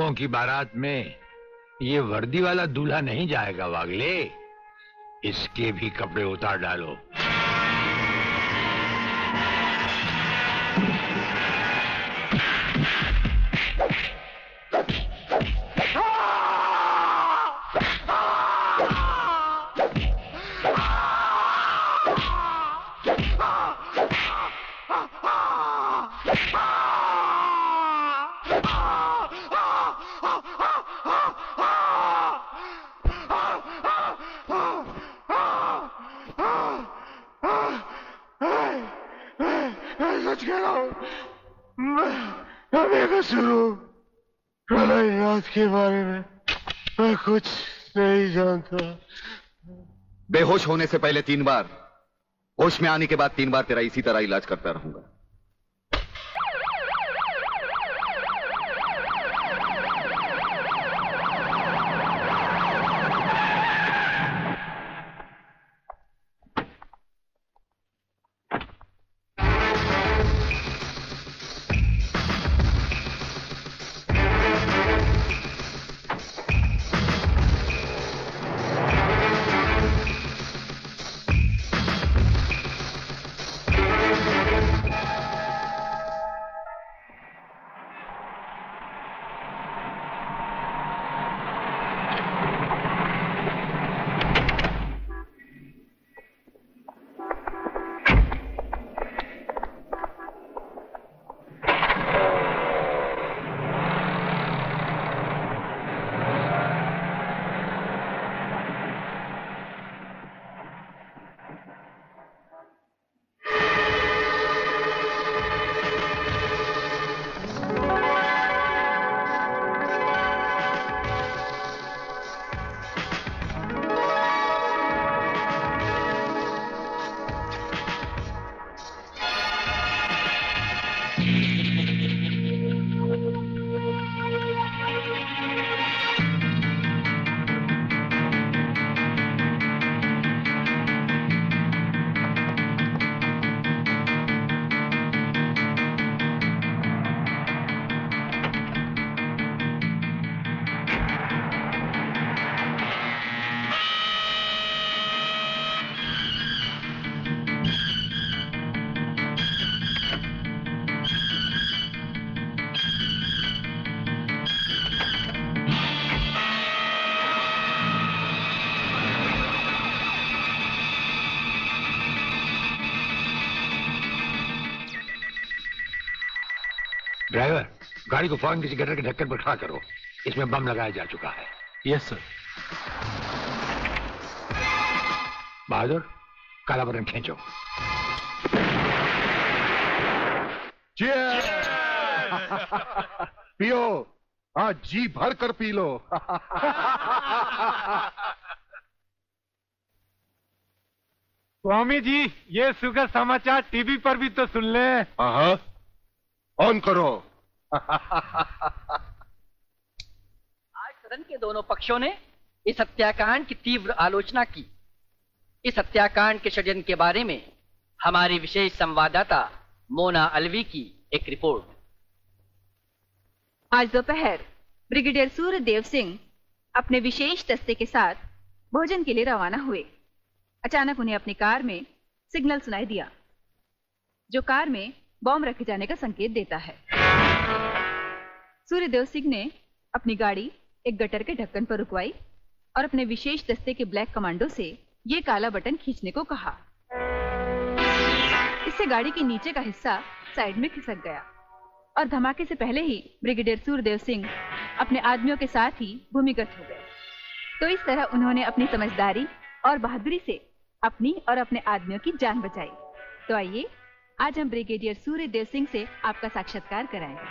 औरों की बारात में ये वर्दी वाला दूल्हा नहीं जाएगा वागले। इसके भी कपड़े उतार डालो। के बारे में मैं कुछ नहीं जानता। बेहोश होने से पहले 3 बार, होश में आने के बाद 3 बार तेरा इसी तरह इलाज करता रहूंगा। ड्राइवर, गाड़ी को फौरन किसी गटर के ढक्कन पर खड़ा करो। इसमें बम लगाया जा चुका है। Yes sir. बहादुर, काला बटन खींचो। पियो, आज जी भर कर पी लो। स्वामी जी, ये सुखद समाचार टीवी पर भी तो सुन ले। हाँ, ऑन करो। आज सदन के दोनों पक्षों ने इस हत्याकांड की तीव्र आलोचना की। इस हत्याकांड के षड्यंत्र के बारे में हमारी विशेष संवाददाता मोना अलवी की एक रिपोर्ट। आज दोपहर ब्रिगेडियर सूर्यदेव सिंह अपने विशेष दस्ते के साथ भोजन के लिए रवाना हुए। अचानक उन्हें अपनी कार में सिग्नल सुनाई दिया, जो कार में बॉम्ब रखे जाने का संकेत देता है। सूर्यदेव सिंह ने अपनी गाड़ी एक गटर के ढक्कन पर रुकवाई और अपने विशेष दस्ते के ब्लैक कमांडो से ये काला बटन खींचने को कहा। इससे गाड़ी के नीचे का हिस्सा साइड में खिसक गया और धमाके से पहले ही ब्रिगेडियर सूर्यदेव सिंह अपने आदमियों के साथ ही भूमिगत हो गए। तो इस तरह उन्होंने अपनी समझदारी और बहादुरी से अपनी और अपने आदमियों की जान बचाई। तो आइए आज हम ब्रिगेडियर सूर्यदेव सिंह से आपका साक्षात्कार कराएंगे।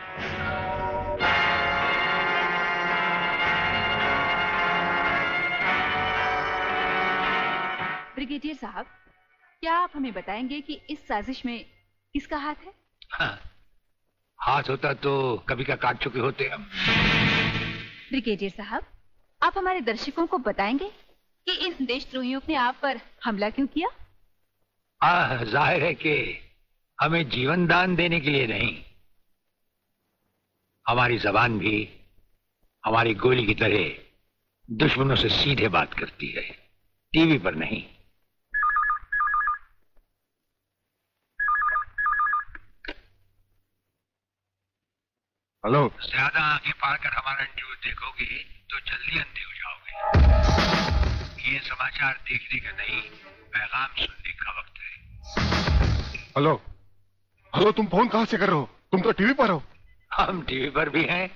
ब्रिगेडियर साहब, क्या आप हमें बताएंगे कि इस साजिश में किसका हाथ है? हाँ, हाथ होता तो कभी का काट चुके होते हम। ब्रिगेडियर साहब, आप हमारे दर्शकों को बताएंगे कि इन देशद्रोहियों ने आप पर हमला क्यों किया? जाहिर है कि हमें जीवन दान देने के लिए नहीं, हमारी जबान भी हमारी गोली की तरह दुश्मनों से सीधे बात करती है, टीवी पर नहीं। हेलो। ज्यादा आंखें फाड़ कर हमारा न्यूज देखोगे तो जल्दी अंधे हो जाओगे। ये समाचार देखने का नहीं, पैगाम सुनने का वक्त है। हेलो हेलो, तुम फोन कहां से कर रहे हो? तुम तो टीवी पर हो। हम टीवी पर भी हैं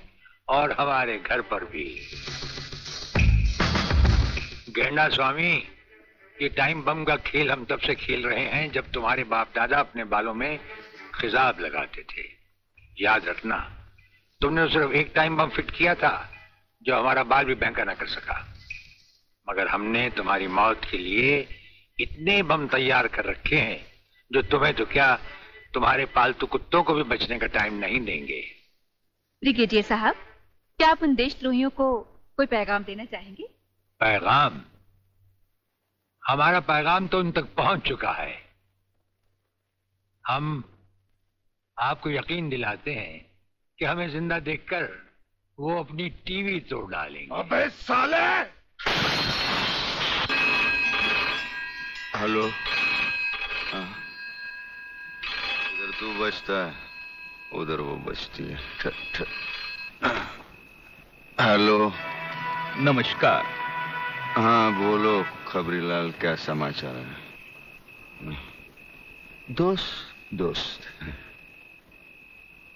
और हमारे घर पर भी। गेंडा स्वामी, ये टाइम बम का खेल हम तब से खेल रहे हैं जब तुम्हारे बाप दादा अपने बालों में खिजाब लगाते थे। याद रखना, तुमने सिर्फ एक टाइम बम फिट किया था जो हमारा बाल भी बैंका ना कर सका, मगर हमने तुम्हारी मौत के लिए इतने बम तैयार कर रखे हैं जो तुम्हें तो क्या, तुम्हारे पालतू कुत्तों को भी बचने का टाइम नहीं देंगे। ब्रिगेडियर साहब, क्या आप उन देशद्रोहियों को कोई पैगाम देना चाहेंगे? पैगाम? हमारा पैगाम तो उन तक पहुंच चुका है। हम आपको यकीन दिलाते हैं कि हमें जिंदा देखकर वो अपनी टीवी तोड़ डालेंगे। अबे साले! हेलो। इधर तू बचता है, उधर वो बचती है। हेलो। नमस्कार। हाँ बोलो खबरीलाल, क्या समाचार है? दोस्त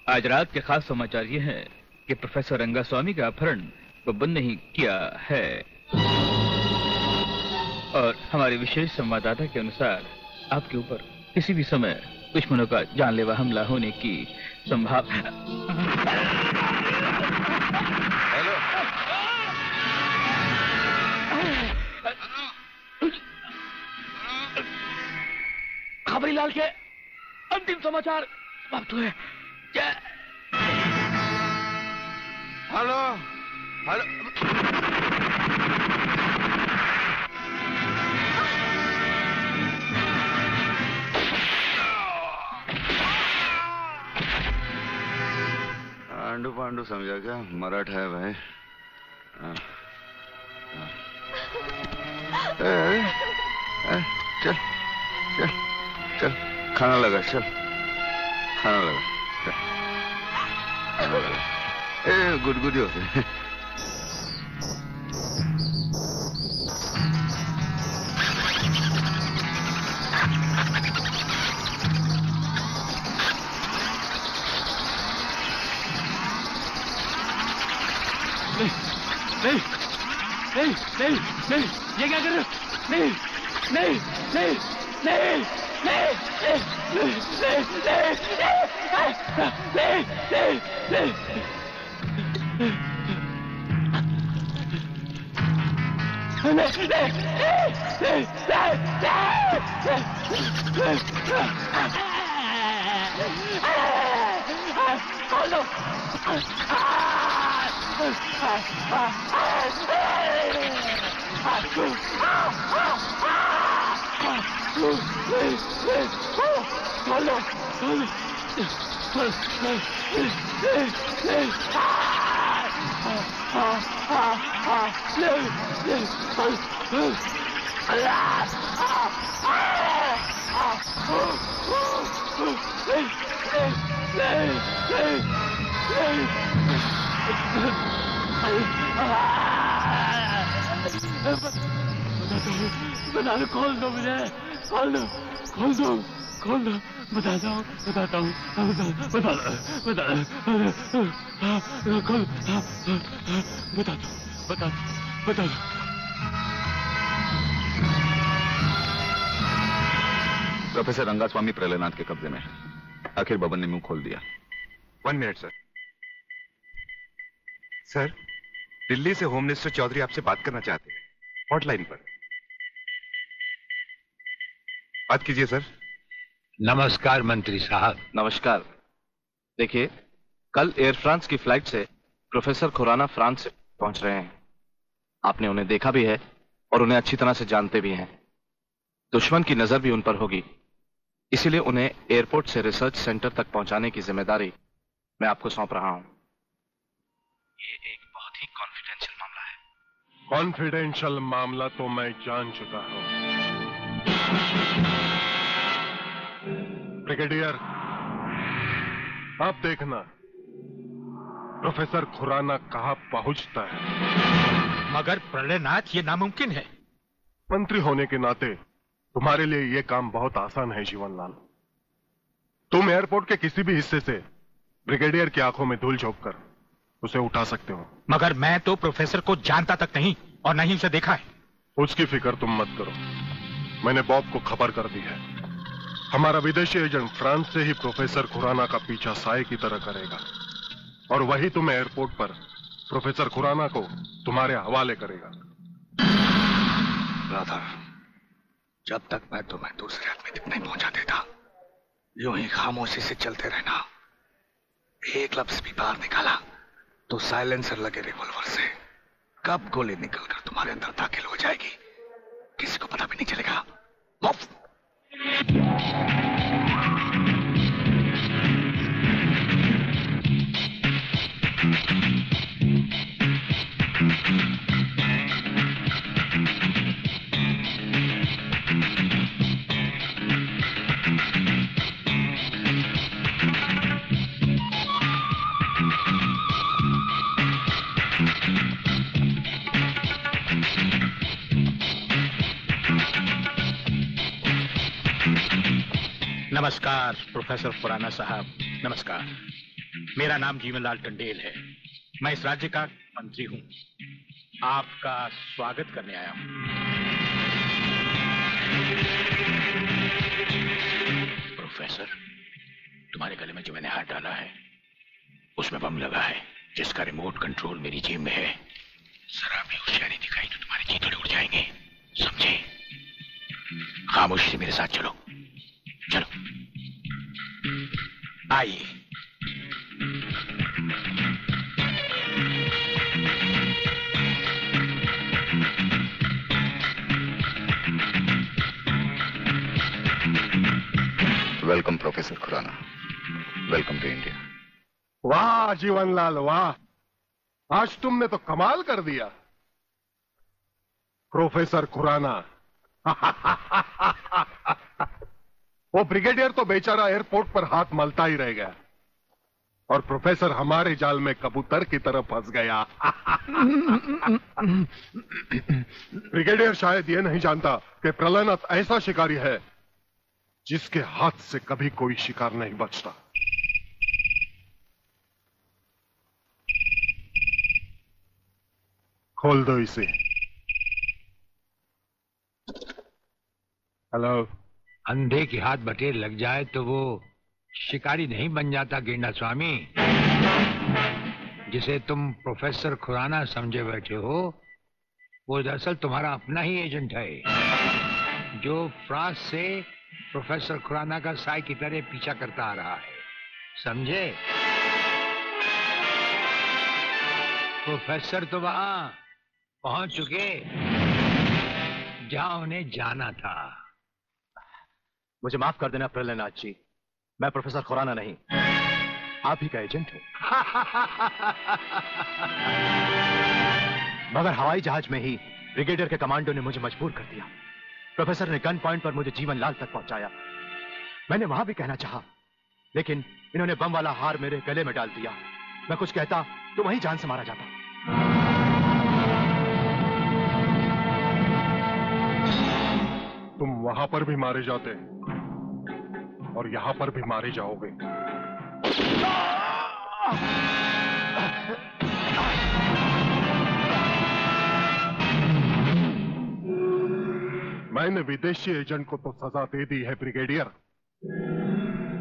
आज रात के खास समाचार ये हैं कि प्रोफेसर रंगास्वामी का अपहरण को बंद नहीं किया है, और हमारे विशेष संवाददाता के अनुसार आपके ऊपर किसी भी समय दुश्मनों का जानलेवा हमला होने की संभावना। खबरीलाल के अंतिम समाचार समाप्त हुए। Hello hello. आंडू पांडू समझा क्या? मराठ है भाई। चल चल चल, खाना लगा, चल खाना लगा, खाना लगा। गुदगुदी होते हैं। नहीं नहीं नहीं नहीं, ये क्या कर रहे हो? नहीं नहीं नहीं नहीं नहीं नहीं नहीं बता दो, खोल दो मुझे, खोल दो, खोल दो, खोल दो, बताता हूँ, बताता हूँ, बता दो, बता दो, खोल, बता दो, बता दो, बता दो। प्रोफेसर रंगास्वामी प्रलयनाथ के कब्जे में। आखिर बबन ने मुंह खोल दिया। 1 मिनट सर। सर, दिल्ली से होम मिनिस्टर चौधरी आपसे बात करना चाहते हैं, हॉटलाइन पर। बात कीजिए सर। नमस्कार मंत्री साहब। नमस्कार। देखिए, कल एयर फ्रांस की फ्लाइट से प्रोफेसर खुराना फ्रांस से पहुंच रहे हैं। आपने उन्हें देखा भी है और उन्हें अच्छी तरह से जानते भी हैं। दुश्मन की नजर भी उन पर होगी, इसीलिए उन्हें एयरपोर्ट से रिसर्च सेंटर तक पहुंचाने की जिम्मेदारी मैं आपको सौंप रहा हूं। ये एक बहुत ही कॉन्फिडेंशियल मामला तो मैं जान चुका हूं। ब्रिगेडियर, आप देखना प्रोफेसर खुराना कहां पहुंचता है। मगर प्रलयनाथ, ये नामुमकिन है। मंत्री होने के नाते तुम्हारे लिए यह काम बहुत आसान है जीवनलाल। तुम एयरपोर्ट के किसी भी हिस्से से ब्रिगेडियर की आंखों में धूल झोंक कर उसे उठा सकते हो। मगर मैं तो प्रोफेसर को जानता तक नहीं और नहीं उसे देखा है। उसकी फिक्र तुम मत करो, मैंने बॉब को खबर कर दी है। हमारा विदेशी एजेंट फ्रांस से ही प्रोफेसर खुराना का पीछा साए की तरह करेगा और वही तुम्हें एयरपोर्ट पर प्रोफेसर खुराना को तुम्हारे हवाले करेगा। राधा, जब तक मैं तुम्हें दूसरे आदमी तक नहीं पहुंचा देता, यूं ही खामोशी से चलते रहना। एक लफ्ज भी बाहर निकाला तो साइलेंसर लगे रिवॉल्वर से कब गोली निकलकर तुम्हारे अंदर दाखिल हो जाएगी किसी को पता भी नहीं चलेगा। नमस्कार प्रोफेसर खुराना साहब, नमस्कार। मेरा नाम जीवनलाल टंडेल है। मैं इस राज्य का मंत्री हूं। आपका स्वागत करने आया हूं। प्रोफेसर, तुम्हारे गले में जो मैंने हाथ डाला है उसमें बम लगा है जिसका रिमोट कंट्रोल मेरी जेब में है। जरा भी होशियारी दिखाई तो तुम्हारे चीथड़े उड़ जाएंगे, समझे? खामोशी से मेरे साथ चलो, चलो आइए। Welcome professor Khurana, welcome to India. वाह जीवनलाल वाह, आज तुमने तो कमाल कर दिया। प्रोफेसर खुराना वो ब्रिगेडियर तो बेचारा एयरपोर्ट पर हाथ मलता ही रह गया और प्रोफेसर हमारे जाल में कबूतर की तरह फंस गया। ब्रिगेडियर शायद ये नहीं जानता कि प्रलयनाथ ऐसा शिकारी है जिसके हाथ से कभी कोई शिकार नहीं बचता। खोल दो इसे। हेलो। अंधे की हाथ बटेर लग जाए तो वो शिकारी नहीं बन जाता गेंडा स्वामी। जिसे तुम प्रोफेसर खुराना समझे बैठे हो वो दरअसल तुम्हारा अपना ही एजेंट है जो फ्रांस से प्रोफेसर खुराना का साई की तरह पीछा करता आ रहा है, समझे? प्रोफेसर तो वहां पहुंच चुके जहां उन्हें जाना था। मुझे माफ कर देना प्रलयनाथ जी, मैं प्रोफेसर खुराना नहीं, आप ही का एजेंट हूं। मगर हवाई जहाज में ही ब्रिगेडियर के कमांडो ने मुझे मजबूर कर दिया। प्रोफेसर ने गन पॉइंट पर मुझे जीवनलाल तक पहुंचाया। मैंने वहां भी कहना चाहा, लेकिन इन्होंने बम वाला हार मेरे गले में डाल दिया। मैं कुछ कहता तो वहीं जान से मारा जाता। तुम वहां पर भी मारे जाते और यहां पर भी मारे जाओगे। मैंने विदेशी एजेंट को तो सजा दे दी है ब्रिगेडियर,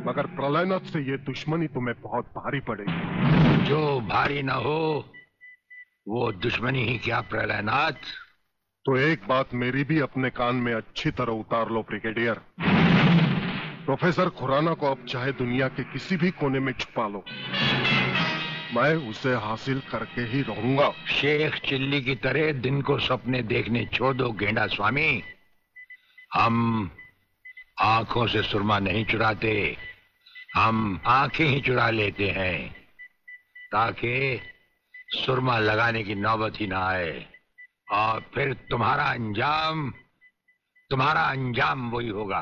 मगर प्रलयनाथ से ये दुश्मनी तुम्हें बहुत भारी पड़ेगी। जो भारी ना हो वो दुश्मनी ही क्या प्रलयनाथ। तो एक बात मेरी भी अपने कान में अच्छी तरह उतार लो ब्रिगेडियर। प्रोफेसर खुराना को अब चाहे दुनिया के किसी भी कोने में छुपा लो, मैं उसे हासिल करके ही रहूंगा। शेख चिल्ली की तरह दिन को सपने देखने छोड़ दो गेंडा स्वामी। हम आंखों से सुरमा नहीं चुराते, हम आंखें ही चुरा लेते हैं ताकि सुरमा लगाने की नौबत ही ना आए। और फिर तुम्हारा अंजाम वही होगा।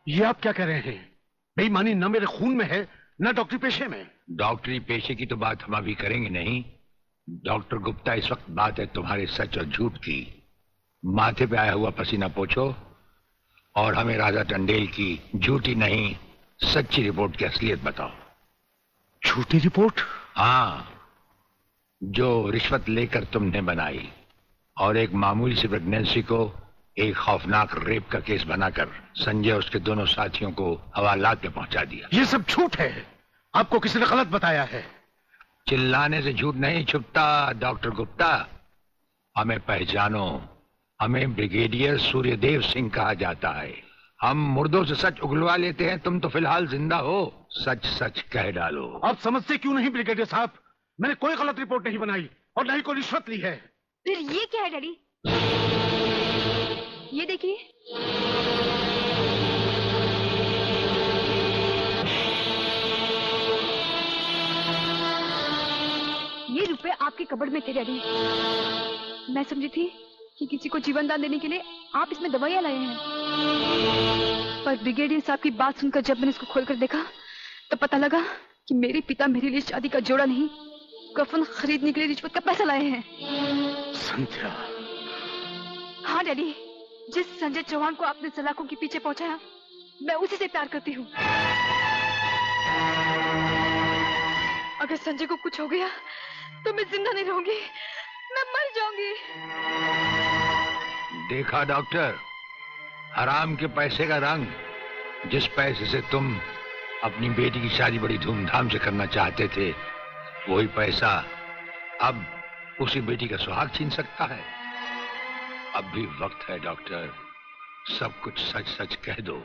ये आप क्या कह रहे हैं? बेईमानी न मेरे खून में है न डॉक्टरी पेशे में। डॉक्टरी पेशे की तो बात हम अभी करेंगे नहीं। डॉक्टर गुप्ता, इस वक्त बात है तुम्हारे सच और झूठ की। माथे पे आया हुआ पसीना पोछो और हमें राजा टंडेल की झूठी नहीं सच्ची रिपोर्ट की असलियत बताओ। झूठी रिपोर्ट? हाँ, जो रिश्वत लेकर तुमने बनाई और एक मामूली सी प्रेगनेंसी को एक खौफनाक रेप का केस बनाकर संजय और उसके दोनों साथियों को हवालात में पहुंचा दिया। ये सब झूठ है। आपको किसी ने गलत बताया है। चिल्लाने से झूठ नहीं छुपता डॉक्टर गुप्ता। हमें पहचानो, हमें ब्रिगेडियर सूर्यदेव सिंह कहा जाता है। हम मुर्दों से सच उगलवा लेते हैं, तुम तो फिलहाल जिंदा हो। सच सच कह डालो। आप समझते क्यों नहीं ब्रिगेडियर साहब? मैंने कोई गलत रिपोर्ट नहीं बनाई और न ही कोई रिश्वत ली है। फिर ये क्या है डैडी? ये देखिए। ये रुपए आपके कबर्ड में थे डैडी। मैं समझी थी कि किसी को जीवन दान देने के लिए आप इसमें दवाइयां लाए हैं, पर ब्रिगेडियर साहब की बात सुनकर जब मैंने इसको खोलकर देखा तो पता लगा कि मेरे पिता मेरे लिए शादी का जोड़ा नहीं, कफन खरीदने के लिए रिश्वत का पैसा लाए हैं। संध्या। हाँ डैडी, जिस संजय चौहान को आपने सलाखों के पीछे पहुंचाया, मैं उसी से प्यार करती हूँ। अगर संजय को कुछ हो गया तो मैं जिंदा नहीं रहूंगी, मैं मर जाऊंगी। देखा डॉक्टर, हराम के पैसे का रंग। जिस पैसे से तुम अपनी बेटी की शादी बड़ी धूमधाम से करना चाहते थे, वही पैसा अब उसी बेटी का सुहाग छीन सकता है। अब भी वक्त है डॉक्टर, सब कुछ सच सच कह दो।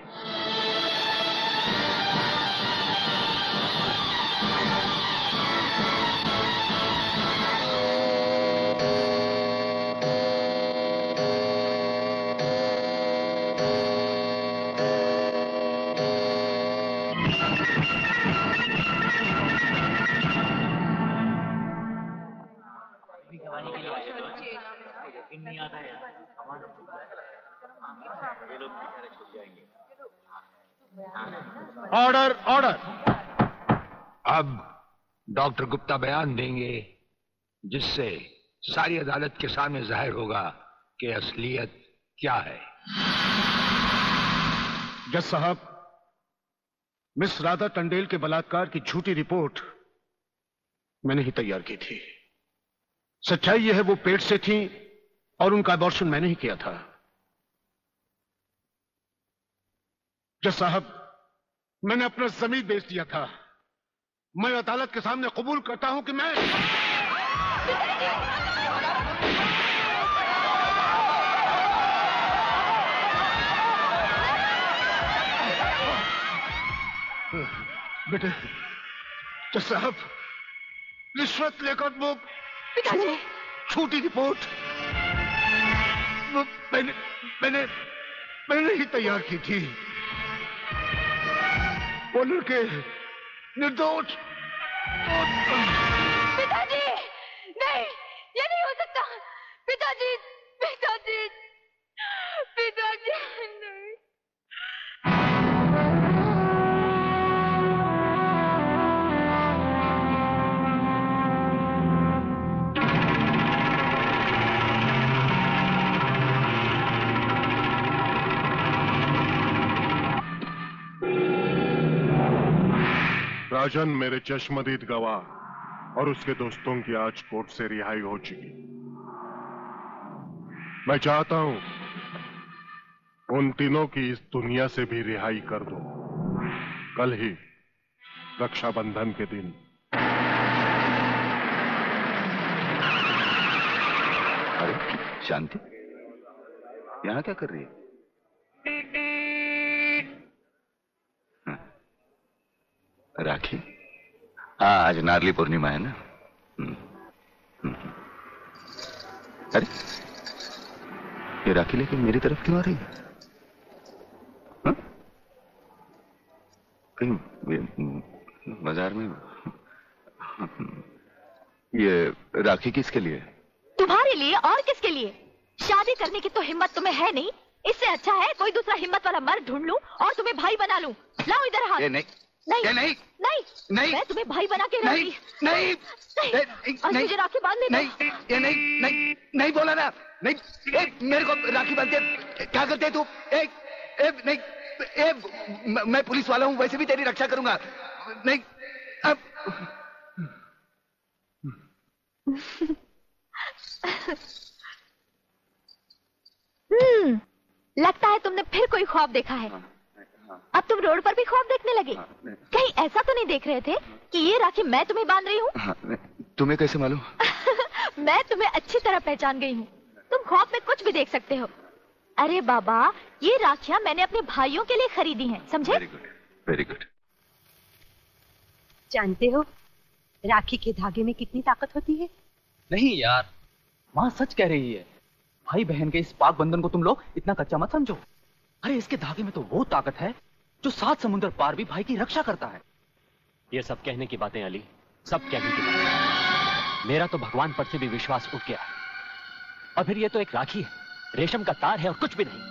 Order order. अब डॉक्टर गुप्ता बयान देंगे जिससे सारी अदालत के सामने जाहिर होगा कि असलियत क्या है। जज साहब, मिस राधा टंडेल के बलात्कार की झूठी रिपोर्ट मैंने ही तैयार की थी। सच्चाई यह है वो पेट से थी और उनका अबॉर्शन मैंने ही किया था। जज साहब, मैंने अपना जमीन बेच दिया था। मैं अदालत के सामने कबूल करता हूं कि मैं बेटे। जज साहब, रिश्वत लेकर वो झूठी रिपोर्ट वो मैंने ही तैयार की थी। वो लड़के निर्दोष। पिताजी, नहीं, ये नहीं हो सकता। पिताजी, पिताजी, पिताजी, नहीं। राजन मेरे चश्मदीद गवाह और उसके दोस्तों की आज कोर्ट से रिहाई हो चुकी। मैं चाहता हूं उन तीनों की इस दुनिया से भी रिहाई कर दो। कल ही रक्षाबंधन के दिन। अरे शांति, यहां क्या कर रही है? राखी? हाँ, आज नारली पूर्णिमा है ना। अरे ये राखी लेके मेरी तरफ क्यों आ रही है? हाँ? कहीं बाजार में? ये राखी किसके लिए? तुम्हारे मेरे लिए और किसके लिए? शादी करने की तो हिम्मत तुम्हें है नहीं। इससे अच्छा है कोई दूसरा हिम्मत वाला मर्द ढूंढ लूं और तुम्हें भाई बना लूं। लाओ इधर हाथ। नहीं नहीं नहीं नहीं नहीं, मैं तुम्हें भाई बना के नहीं नहीं और मुझे राखी बांधने दो। नहीं नहीं नहीं नहीं बोला ना। नहीं मेरे को राखी बांधते क्या करते तू? नहीं मैं पुलिस वाला हूँ, वैसे भी तेरी रक्षा करूंगा। नहीं अब लगता है तुमने फिर कोई ख्वाब देखा है। अब तुम रोड पर भी ख्वाब देखने लगे। कहीं ऐसा तो नहीं देख रहे थे कि ये राखी मैं तुम्हें बांध रही हूँ? तुम्हें कैसे मालूम? मैं तुम्हें अच्छी तरह पहचान गई हूँ। तुम ख्वाब में कुछ भी देख सकते हो। अरे बाबा, ये राखियाँ मैंने अपने भाइयों के लिए खरीदी हैं, समझे? Very good. जानते हो राखी के धागे में कितनी ताकत होती है? नहीं यार, माँ सच कह रही है। भाई बहन के इस पाक बंधन को तुम लोग इतना कच्चा मत समझो। अरे इसके धागे में तो वो ताकत है जो 7 समुद्र पार भी भाई की रक्षा करता है। ये सब कहने की बातें अली, सब कहने की बातें। मेरा तो भगवान पर से भी विश्वास उठ गया। और फिर ये तो एक राखी है, रेशम का तार है और कुछ भी नहीं।